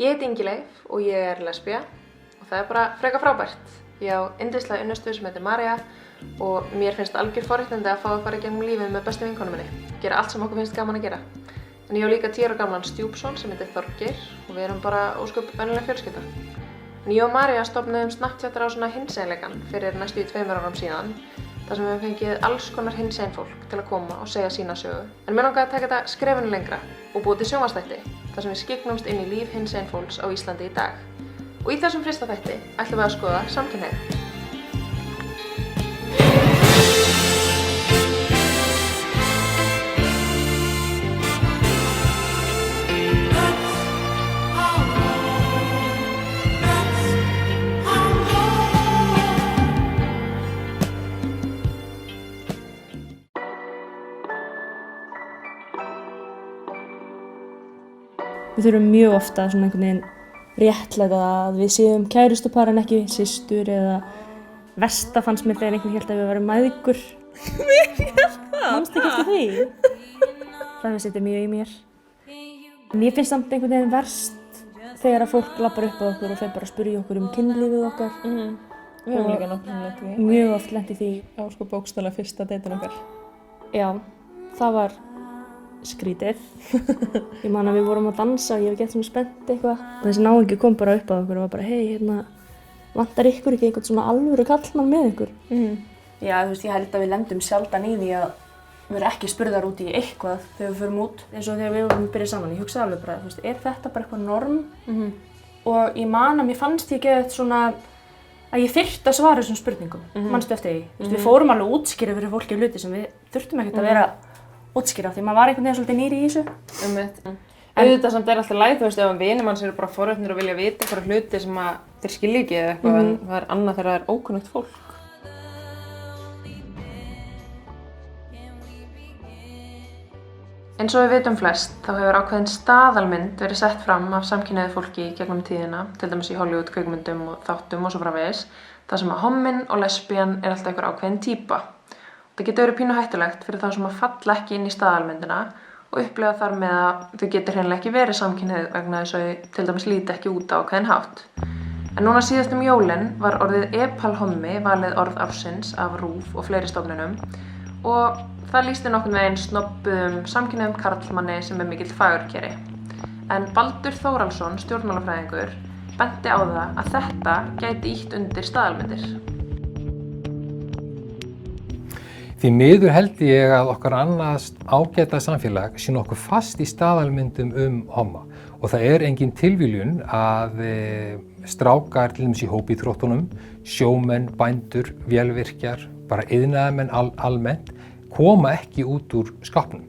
Ég heiti Ingileif og ég lesbía og það bara frekar frábært. Ég á yndislega unnustu sem heitir María og mér finnst algjör forréttindi að fá að fara í gegnum lífið með bestu vinkonu minni. Gera allt sem okkur finnst gaman að gera. En ég á líka 10 ára gamlan stjúpson sem heitir Þorgeir og við erum bara ósköp venjuleg fjölskylda. En ég og María stofnuðum Snapchatar á svona hinseginleikan fyrir næstu 2 árum síðan þar sem við höfum fengið alls konar hinsegin fólk til að koma og segja sína sögu. En mér langaði að taka þetta skrefinu lengra og búið til sjónvarpsþætti þar sem við skyggnumst inn í líf hinsegin fólks á Íslandi í dag. Og í þessum fyrsta þætti ætlum við að skoða samkynhneigð. Við þurfum mjög ofta svona einhvern veginn réttlæta að við séum kærustupar en ekki systur eða versta fannst mér þegar einhvern hélt að við værum mæðgur. Mér hélt það? Manstu ekki eftir því? Það situr mjög í mér. Mér finnst samt einhvern veginn verst þegar að fólk lappar upp á okkur og fer bara að spyrja okkur kynlífið okkar. Við höfum líka nokkrum lent í því. Mjög oft lent í því. Á sko bókstaflega fyrsta deitinn okkar. Já, það var skrítið. Ég man að við vorum að dansa og ég hef gett svona spennt eitthvað. Þessi náungi kom bara upp á okkur og var bara hey, vantar ykkur ekki einhvern svona alvöru kallmann með ykkur? Já, þú veist, ég held að við lendum sjaldan í því að vera ekki spurðar út í eitthvað þegar við förum út. Eins og þegar við vorum að byrja saman, ég hugsaði alveg bara, þú veist, er þetta bara eitthvað norm? Og ég man að mér fannst ég ekki svona að ég þyrfti að svara þessum spurningum. Manstu eftir því? Þú veist, við fórum alveg útskýra fyrir fólki hluti sem við þurftum ekkert að vera útskýra því maður var einhvern veginn svolítið nýr í þessu. Auðvitað samt alltaf læg, þú veist, ef vinir manns eru bara forréttnir og vilja vita einhverja hluti sem að þeir skilja ekki eða eitthvað, en það er annað þegar það er ókunnugt fólk. Eins og við vitum flest, þá hefur ákveðin staðalmynd verið sett fram af samkynhneigðu fólki í gegnum tíðina, til dæmis í Hollywood kvikmyndum og þáttum og svo framvegis, þar sem að homminn og lesbían er alltaf einhver ákveðin típa. Það getur verið pínu hættulegt fyrir þá sem að falla ekki inn í staðalmyndina og upplifa þar með að þau getur hreinlega ekki verið samkynhneigð vegna þess að þau til dæmis líti ekki út á ákveðin hátt. En núna síðast jólin var orðið epalhommi valið orð ársins af RÚV og fleiri stofnunum og það lýsti nokkurn veginn snobbuðum samkynhneigðum karlmanni sem er mikill fagurkeri. En Baldur Þórhallsson, stjórnmálafræðingur, benti á það að þetta gæti ýtt undir staðalmyndir. Því miður held ég að okkar annars ágæta samfélag sé nokkuð fast í staðalmyndum homma og það er engin tilviljun að strákar til dæmis í hópíþróttunum, sjómenn, bændur, vélvirkjar, bara iðnaðarmenn almennt koma ekki út úr skápnum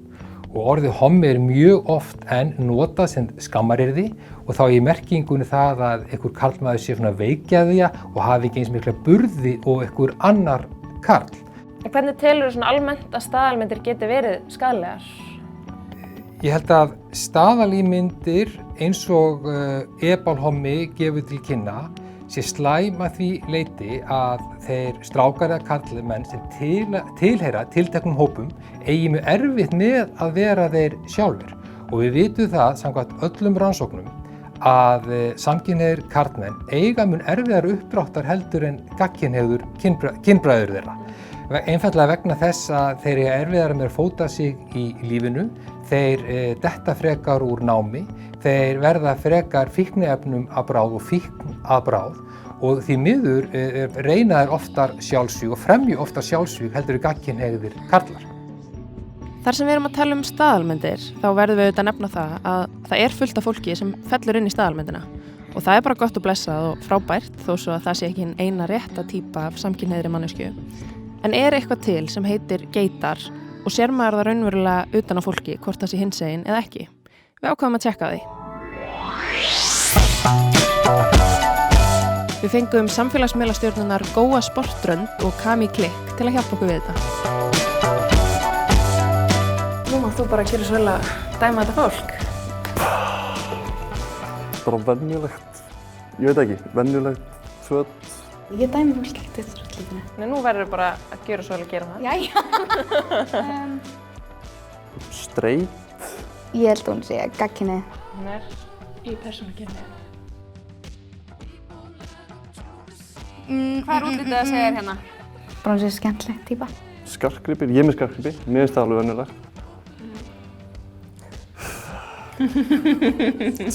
og orðið hommi er mjög oft enn notað sem skammaryrði og þá í merkingunni það að einhver karlmaður sé svona veikgeðja og hafi ekki eins mikla burði og einhver annar karl. En hvernig telur þú svona almennt að staðalmyndir geti verið skaðlegar? Ég held að staðalímyndir eins og epalhommi gefur til kynna sé slæm að því leyti að þeir strákar eða karlmenn sem tilheyra tilteknum hópum eigi mjög erfitt með að vera þeir sjálfir. Og við vitum það samkvæmt öllum rannsóknum að samkynhneigðir karlmenn eiga mun erfiðar uppdráttar heldur en gagnkynhneigður kynbræður þeirra. Einfaldlega vegna þess að þeir eiga erfiðara með að fóta sig í lífinu, þeir detta frekar úr námi, þeir verða frekar fíkniefnum að bráð og fíkn að bráð og því miður reyna þeir oftar sjálfsvíg og fremju oftar sjálfsvíg heldur gagnkynhneigðir karlar. Þar sem við erum að tala staðalmyndir, þá verðum við auðvitað að nefna það er fullt af fólki sem fellur inn í staðalmyndina. Og það er bara gott og blessað og frábært þó svo að það sé ekki eina rétta típa af samkynhneigðri manneskju. En er eitthvað til sem heitir geitar og sér maður það raunverulega utan á fólki hvort það sé hinsegin eða ekki? Við ákváðum að tjekka því. Við fengum samfélagsmiðlastjörnurnar Góa Sportrönd og Kami Klikk til að hjálpa okkur við þetta. Nú mátt þú bara gera svo vel að dæma þetta fólk. Bara venjulegt, ég veit ekki, venjulegt föt. Ég dæmi fólk ekkert eftir útlitinu. Nei, nú verður bara að gera svo vel að gera það. Jæja. Straight. Ég held að hún sé gagnkynhneigð. Hún er Í persónukynni. Hvað er útlitið að segja þér hérna? Bara hún sé skemmtileg típa. Skartgripir, ég er með skartgripi, mér finnst það alveg vennulegt.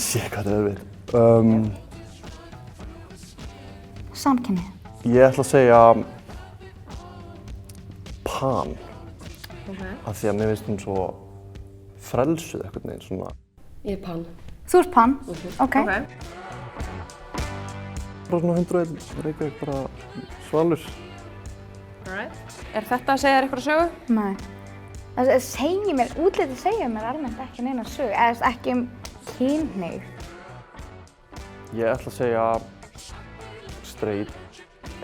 Sér hvað þetta er erfitt. Samkynni. Ég ætla að segja pan. Af því að mér finnst hún svo frelsuð einhvern veginn svona. Ég er pan. Þú ert pan? Ok. Bara svona 101 Reykjavík, bara svalur. Er þetta að segja þér eitthvað sögu? Nei. Það segir mér, útlitið segir mér almennt ekki neina sög, eða ekki kynhneigð. Ég ætla að segja straight.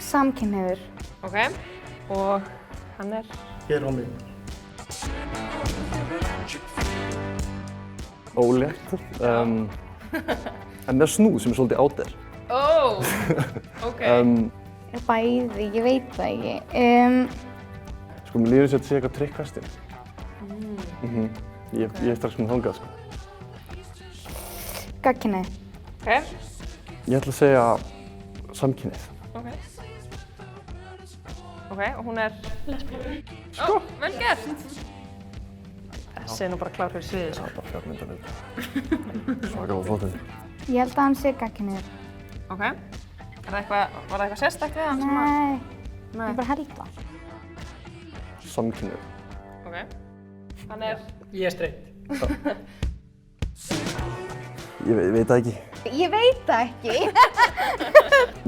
Samkynhneigður. Ok. Og hann er? Ég er hommi. Ólétt. En með snúð sem er svolítið out there. Ok. Bæði, ég veit það ekki. Sko, mér líður eins og þetta sé eitthvað trikkkastin. Ég er strax með þangað, sko. Gagnkynhneigð. Ok. Ég ætla að segja samkynhneigð. Ok. Ok, og hún er? Lesbíu. Ó, vel gert! Þessi er nú bara klár fyrir sviðið. Það er bara fjármyndanir. Svakalega flottin. Ég held að hann sé gagnkynhneigður. Ok. Var það eitthvað sérstakt við hann? Nei, ég bara held það. Samkynhneigð. Ok. Hann er? Ég er straight. Ég veit það ekki. Ég veit það ekki.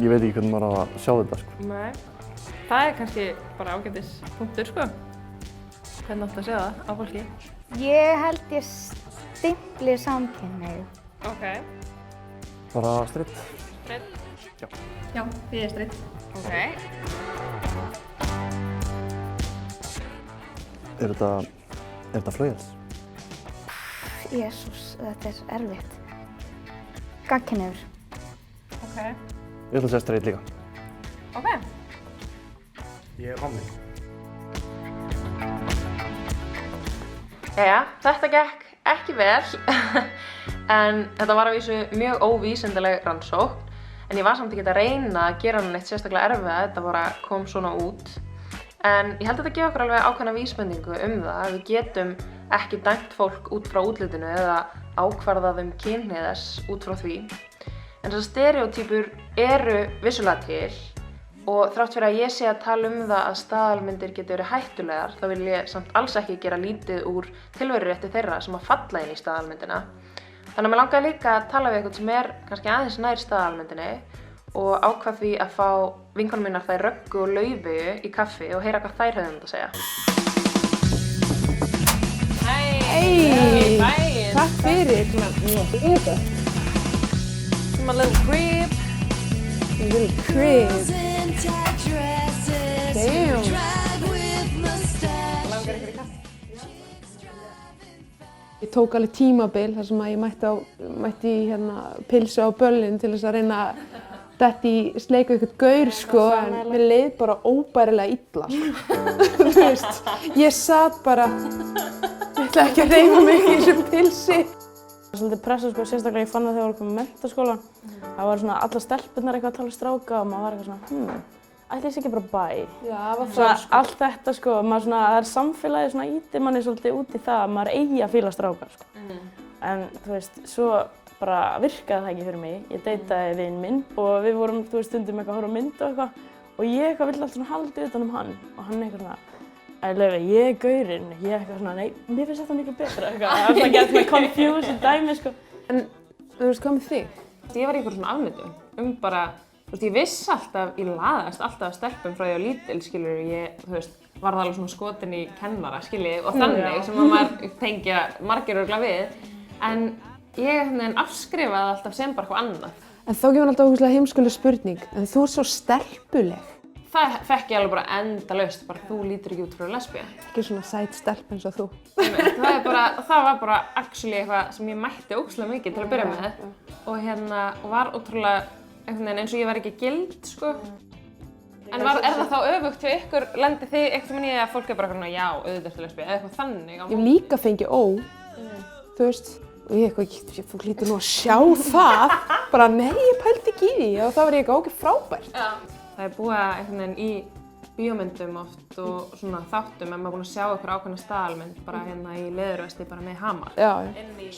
Ég veit ekki hvernig maður á að sjá þetta, sko. Nei. Það er kannski bara ágætis punktur, sko. Hvernig áttu að segja það á fólki? Ég held ég stimpli samkynhneigð. Ok. Bara straight. Straight? Já. Já, ég er straight. Ok. Er þetta flauels? Jesús, þetta er erfitt. Gagnkynhneigður. Ok. Ég ætla að segja straight líka. Ok. Ég er hommi. Jæja, þetta gekk ekki vel, en þetta var að vísu mjög óvísindaleg rannsókn, en ég var samt ekki að reyna að gera hann eitt sérstaklega erfið að þetta bara kom svona út. En ég held að þetta gefa okkur alveg ákveðna vísbendingu um það að við getum ekki dæmt fólk út frá útlitinu eða ákvarðað kynhneigð þess út frá því. En þessar stereótypur eru vissulega til og þrátt fyrir að ég sé að tala um það að staðalmyndir geti verið hættulegar, þá vil ég samt alls ekki gera lítið úr tilverurétti þeirra sem að falla inn í staðalmyndina. Þannig að mér langaði líka að tala við eitthvað sem er kannski aðeins nær staðalmyndinni og ákvað því að fá vinkonum mínar þær Röggu og Laufeyju í kaffi og heyra hvað þær höfðu að segja. Hey! Bæinn! Takk fyrir! My little crib. A little crib. Damn! Langar ykkur í kaffi? Ég tók alveg tímabil þar sem að ég mætti í pilsu á böllin til þess að reyna að detta í sleik við eitthvað gaur, sko, en mér leið bara óbærilega illa, sko. Þú veist, ég sat bara, ég ætla ekki að reyfa mig í þessu pilsi. Það var svolítið pressa, sko, sérstaklega ég fann það þegar ég var að koma í menntaskólann. Það var svona allar stelpurnar eitthvað að tala stráka og maður var eitthvað svona, ætli ég sé ekki bara bæ. Já, það var það, sko. Allt þetta, sko, maður svona, það er samfélagið svona ítir manni svolítið út í það að maður eigi að fíla stráka, sko. En, þú veist, svo bara virkaði það ekki fyrir mig. Ég deytaði vin minn og við vorum, þú veist, stundum eitthvað að horfa á mynd og eitthvað og ég eitthvað vill alltaf svona halda utan hann og hann eitthvað svona, Laufey, ég er gaurinn, ég eitthvað svona, nei, mér finnst þetta miklu betra, eitthvað. Það var gett með confused dæmi, sko. En, þú veist, hvað með þig? Ég var í einhverjum svona afmyndum bara, þú veist, ég viss alltaf, ég laðast alltaf að stelpum frá ég á lítil, skilur, ég, þú veist, varð alveg svona skotin í kennara, skilji, og þannig sem að maður tengja margir örugglega við, en ég afskrifaði alltaf sem bara eitthvað annað. En þá kemur alltaf ógeðslega heimskuleg spurning, en þú ert svo stelpuleg. Það fekk ég alveg bara endalaust, bara þú lítur ekki út fyrir lesbía. Ekki svona sæt stelp eins og þú. Það var bara actually eitthvað sem ég mætti ógeðslega mikið til að byrja með og var ótrúlega einhvern veginn eins og ég var ekki gild, sko. En er það þá öfugt hjá ykkur, lendi þið einhvern veginn í að fólk er bara já, auðvitað ertu lesbía, eða eitthvað þannig? Ég hef líka fengið þú veist, Og ég eitthvað, þú hlýtur nú að sjá það. Bara nei, ég pældi ekki í því og það var ég eitthvað ógeð frábært. Já. Það búið einhvern veginn í bíómyndum oft og svona þáttum en maður búin að sjá ykkur ákveðna staðalmynd bara hérna í leðurvesti bara með hamar. Já,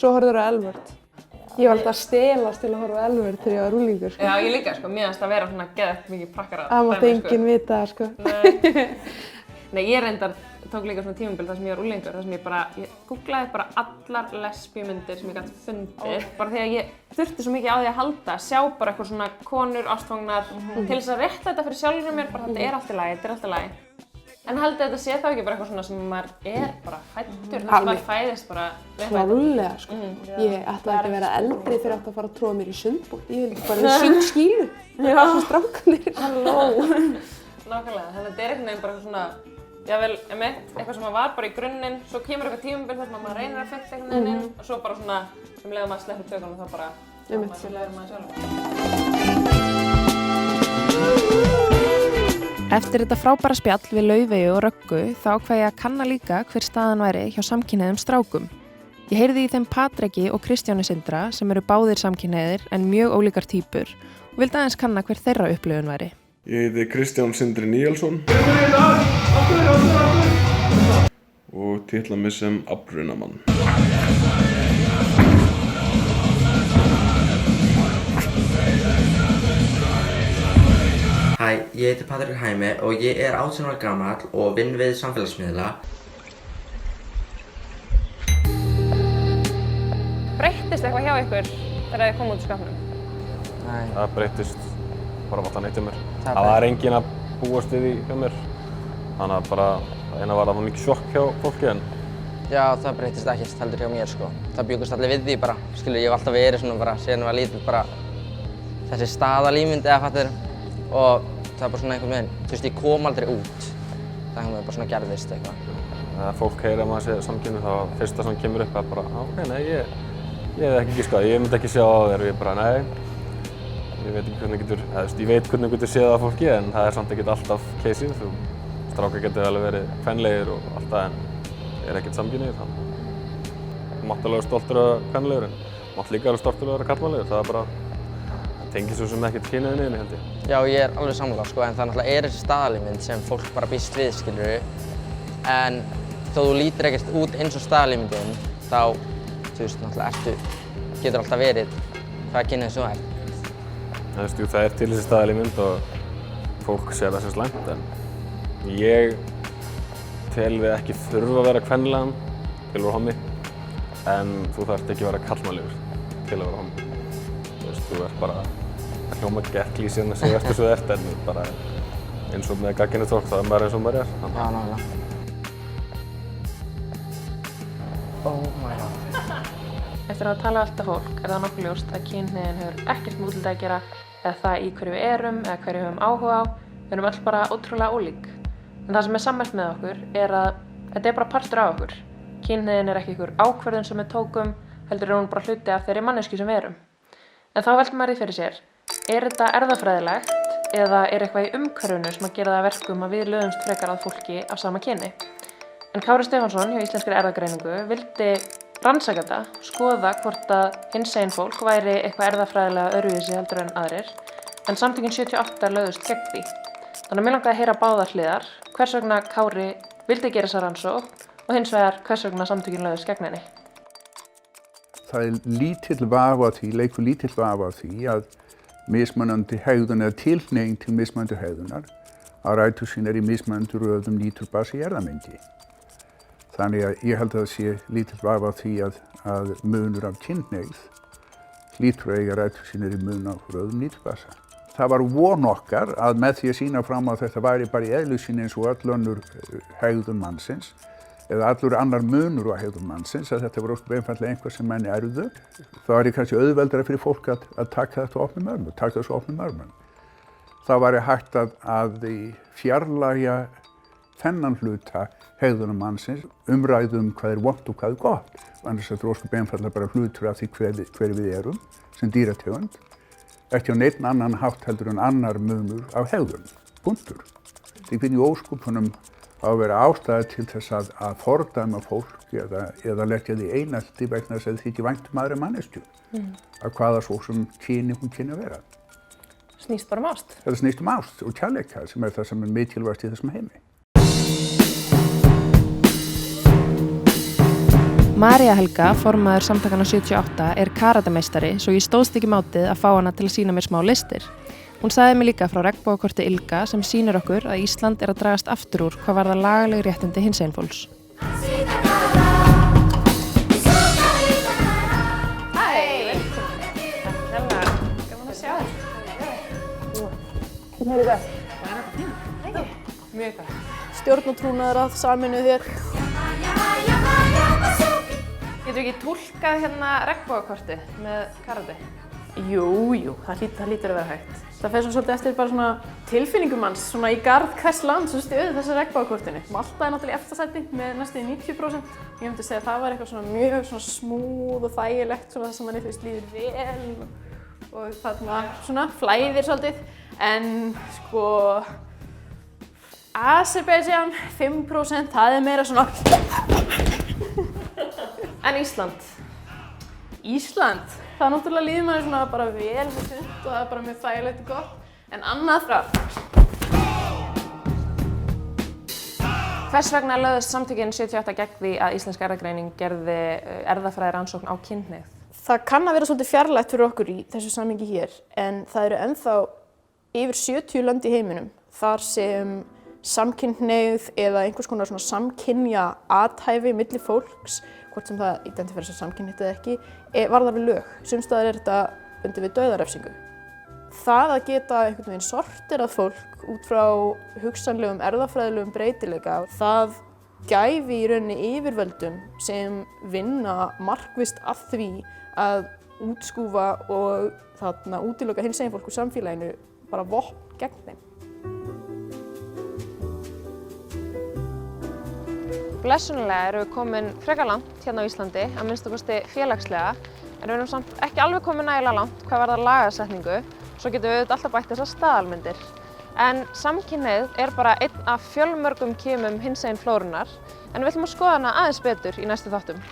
svo horfður á Elvert. Ég var alltaf að stelast til að horfa á Elvert þegar ég var unglingur, sko. Já, ég líka, sko. Mér finnst að vera svona geðveikt mikið prakkara. Það mátti enginn vita það, sko. Nei, ég reyndar tók líka svona tímabil þar sem ég var unglingur, þar sem ég googlaði bara allar lesbíumyndir sem ég gæti fundið. Bara því að ég þurfti svo mikið á því að halda, sjá bara eitthvað svona konur, ástfangnar, til þess að réttlæta fyrir sjálfur mér, bara þetta er allt í lagi, þetta er allt í lagi. En haldið þetta sé þá ekki bara eitthvað svona sem maður er bara fæddur, þess að maður fæðist bara réttlæta. Klárlega, sko. Ég ætlaði ekki að vera eldri fyrir að fara að tróða mér í sundból. Ég vildi bara í sundskílu. Já. Svo strákarnir. Halló. Nákvæmlega, þannig að þetta er einhvern veginn bara svona, jável, eitthvað sem var bara í grunninn, svo kemur eitthvað tímabil þar sem maður reynir að fylla einhvern veginn inn og svo bara svona, leið að maður sleppur tökunum þá bara, maður lærir maður sjálf. Eftir þetta frábæra spjall við Laufeyju og Röggu þá ákvað ég að kanna líka hver staðan væri hjá samkynhneigðum strákum. Ég heyrði í þeim Patreki og Kristjáni Sindra sem eru báðir samkynhneigðir en mjög ólíkar týpur og vildi aðeins kanna hver þeirra upplifun væri. Ég heiti Kristján Sindri Níelsson og titla mig sem afrunamann. Hæ, ég heiti Patrik Hæmi og ég er 18 ára gamall og vinn við samfélagsmiðla. Breyttist eitthvað hjá ykkur þegar þið komum út úr skápnum? Nei. Það breyttist bara alltaf neitt hjá mér. Það var enginn að búast við því hjá mér. Þannig að bara, eina var það mikið sjokk hjá fólki en... Já, það breyttist ekkert heldur hjá mér, sko. Það bjuggust allir við því bara. Skilur, ég hef alltaf verið svona bara, síðan ég var lítill bara þessi staðalímynd eða fattir. Og það var bara svona einhvern veginn, þú veist, ég kom aldrei út. Það hefði bara svona gerðist eitthvað. Þegar fólk heyrir að maður sé samkynhneigður þá fyrsta sem kemur upp er bara, ok, nei, ég hef ekki giskað, ég myndi ekki sjá á þér og ég bara, nei, ég veit ekki hvernig getur, ég veit hvernig getur séð á fólki en það er samt ekkert alltaf caseið. Strákar getur alveg verið kvenlegir og allt það en er ekkert samkynhneigðir, þannig. Mátt alveg vera stoltur að vera kvenlegur en mátt líka alveg stoltur að vera karlmannlegur, það er bara tengir svo sem ekkert kynhneigðinni held ég. Já, ég er alveg sammála, sko, en það náttúrulega er þessi staðalímynd sem fólk bara býst við, skilurðu. En þó þú lítur ekkert út eins og staðalímyndin, þá, þú veist, náttúrulega getur alltaf verið hvaða kynhneigð þú ert. Þú veist, jú, það er til þessi staðalímynd og fólk sér það sem slæmt, en ég tel við ekki þurfa að vera kvenlegan til að vera hommi, en þú þarft ekki að vera karlmannlegur til að vera hommi. Þú veist, þú ert bara að hljóma gett klísið að segja eftir svo þú ert, en bara eins og með gagginni fólk, þá er maður eins og maður er. Já, nákvæmlega. Oh my god. Eftir að tala alltaf fólk er það nokkuð ljóst að kynhneigðin hefur ekkert með útliti að gera eða það í hverju við erum eða hverju við höfum áhuga á. Við erum öll bara ótrúlega ólík. En það sem er sammerkt með okkur er að þetta er bara partur af okkur. Kynhneigðin er ekki einhver ákvörðun sem við tókum, heldur er hún bara hluti af þeirri manneskju sem við erum. En þá veltir maður því fyrir sér, er þetta erfðafræðilegt eða er eitthvað í umhverfinu sem að gera það að verkum að við lögumst frekar að fólki af sama kyni? En Kári Stefánsson hjá Íslenskri erfðagreiningu vildi rannsaka þetta, skoða hvort að hinsegin fólk væri eitthvað erfðafræðilega öðruvísi heldur en aðrir, en samtökin 78 lögðust gegn því. Þannig að mig langaði að heyra báðar hliðar, hvers vegna Kári vildi gera þessa rannsókn og hins vegar hvers vegna samtökin lögðust gegn henni. Það er lítill vafi á því, leikur lítill vafi á því að mismunandi hegðun eða tilhneiging til mismunandi hegðunar á rætur sínar í mismunandi röðum níturbasa í erfðamengi. Þannig að ég held að það sé lítill vafi á því að munur af kynhneigð hlýtur að eiga rætur sínar í mun af röðum níturbasa. Það var von okkar að með því að sýna fram á þetta væri bara í eðlu sínu eins og öll önnur hegðun mannsins eða allur annar munur á hegðun mannsins, að þetta var ósköp einfaldlega einhver sem menn erfðu. Það var kannski auðveldara fyrir fólk að taka þetta opnum örmum, taka þessu opnum örmum. Það var hægt að fjarlægja þennan hluta hegðunum mannsins, umræðum hvað er vont og hvað er gott. Annars er þetta ósköp einfaldlega bara hlutur af því hver við erum sem dýrategund. Ekki á neinn annan hátt heldur en annar munur á hegðun, punktur. Því finn ég ósköpunum á að vera ástæða til þess að fordæma fólk mannesku eða leggja því einelti vegna þess að þið þykir vænt aðra mannesku. Að hvaða svo sem kyni hún kynni að vera. Snýst bara ást. Þetta snýst ást og kærleika sem það sem mikilvægast í þessum heimi. María Helga, formaður Samtakanna 78, er karatemeistari svo ég stóðst ekki mátið að fá hana til að sýna mér smá listir. Hún sagði mér líka frá regnbogakorti ILGA sem sýnir okkur að Ísland er að dragast aftur úr hvað varðar lagaleg réttindi hinsegin fólks. Hæ! Gaman að sjá þér. Hvernig er þetta? Mjög gott. Stjórn og trúnaður að Sameinuðu þér. Getur ekki túlkað hérna regnbogakortið með karate? Jú, það hlýtur að vera hægt. Það fer svolítið eftir bara svona tilfinningum manns, svona í garð hvers lands og stuði þessu regnbogakortinu. Malta er náttúrulega í eftirsæti með næstum 90%. Ég myndi segja að það var eitthvað svona mjög svona smúð og þægilegt, svona það sem manni líður vel og þarna svona flæðir svolítið. En sko, Azerbaijan 5%, það er meira svona. En Ísland? Ísland? Það náttúrulega líður manni svona bara vel og sund og það er bara mjög þægilegt og gott. En annað frá. Hvers vegna lögðust samtökin 78 gegn því að Íslensk erfðagreining gerði erfðafræði rannsókn á kynhneigð? Það kann að vera svolítið fjarlægt fyrir okkur í þessu samhengi hér, en það eru ennþá yfir 70 lönd í heiminum þar sem samkynhneigð eða einhvers konar svona samkynja athæfi milli fólks, hvort sem það identifierar sem samkynhneigt eða ekki, varðar við lög. Sums staðar er þetta bundið við dauðarefsingu. Það að geta einhvern veginn sorterað fólk út frá hugsanlegum erfðafræðilegum breytileika, það gæfi í rauninni yfirvöldum sem vinna markvisst að því að útskúfa og þarna útiloka hinsegin fólk úr samfélaginu bara vopn gegn þeim. Blessunarlega erum við komin frekar langt hérna á Íslandi, að minnsta kosti félagslega, en við erum samt ekki alveg komin nægilega langt hvað varðar lagasetningu, svo getum við alltaf bætt þessar staðalmyndir. En samkynhneigð er bara einn af fjölmörgum kimum hinsegin flórunnar, en við ætlum að skoða hana aðeins betur í næstu þáttum.